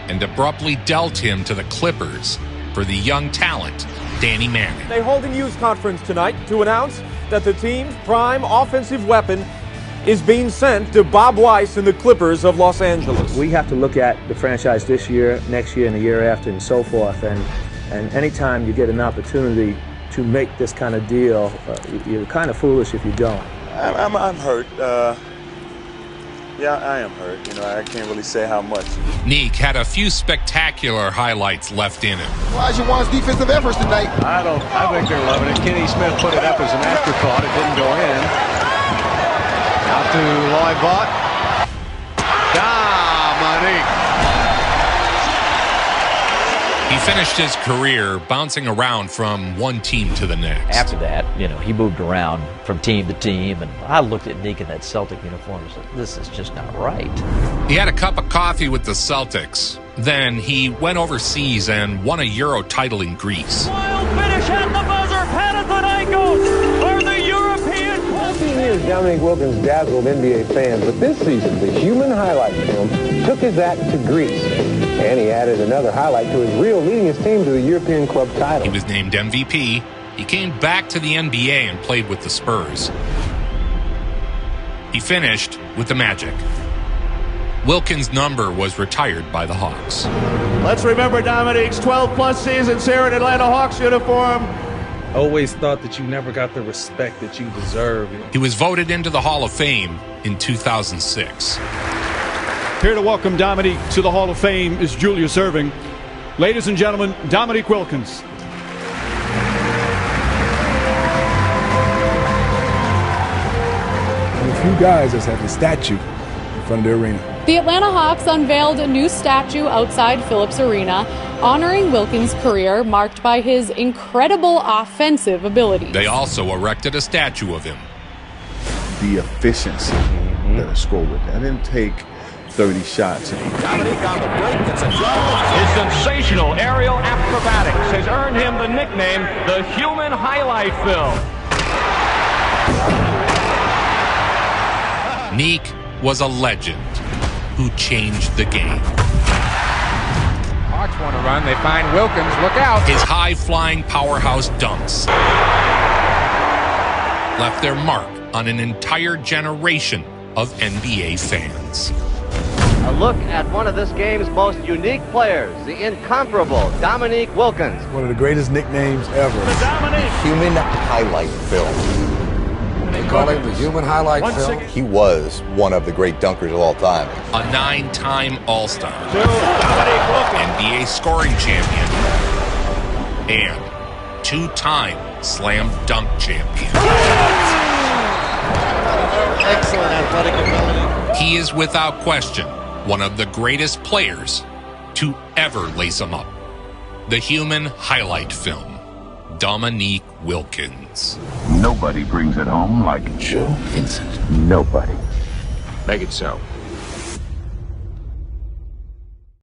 and abruptly dealt him to the Clippers for the young talent, Danny Manning. They hold a news conference tonight to announce that the team's prime offensive weapon is being sent to Bob Weiss and the Clippers of Los Angeles. We have to look at the franchise this year, next year, and the year after, and so forth. And anytime you get an opportunity to make this kind of deal, you're kind of foolish if you don't. I'm hurt. Yeah, I am hurt. I can't really say how much. Neek had a few spectacular highlights left in him. Olajuwon's defensive efforts tonight. I think they're loving it. Kenny Smith put it up as an afterthought. It didn't go in. Out to Loybot. Dominique. He finished his career bouncing around from one team to the next. After that, he moved around from team to team, and I looked at Neek in that Celtic uniform and said, this is just not right. He had a cup of coffee with the Celtics. Then he went overseas and won a Euro title in Greece. Wild finish at the buzzer. Panathinaikos for the European. 14 years Dominique Wilkins dazzled NBA fans, but this season the human highlight film took his act to Greece. And he added another highlight to his reel, leading his team to the European club title. He was named MVP. He came back to the NBA and played with the Spurs. He finished with the Magic. Wilkins' number was retired by the Hawks. Let's remember Dominique's 12-plus seasons here in Atlanta Hawks uniform. Always thought that you never got the respect that you deserve. He was voted into the Hall of Fame in 2006. Here to welcome Dominique to the Hall of Fame is Julius Erving. Ladies and gentlemen, Dominique Wilkins. A few guys just have a statue in front of the arena. The Atlanta Hawks unveiled a new statue outside Phillips Arena, honoring Wilkins' career marked by his incredible offensive ability. They also erected a statue of him. The efficiency that I scored with that. I didn't take 30 shots. Dominique on the break, it's a draw. His sensational aerial acrobatics has earned him the nickname, the Human Highlight Film. Neek was a legend who changed the game. Hawks want to run. They find Wilkins. Look out. His high-flying powerhouse dunks left their mark on an entire generation of NBA fans. A look at one of this game's most unique players, the incomparable Dominique Wilkins. One of the greatest nicknames ever. The Human Highlight Film. They call him the Human Highlight Film. He was one of the great dunkers of all time. A 9-time All-Star, NBA scoring champion, and 2-time slam dunk champion. Excellent athletic ability. He is without question one of the greatest players to ever lace him up. The Human Highlight Film. Dominique Wilkins. Nobody brings it home like Joe Vincent. Nobody. Make it so.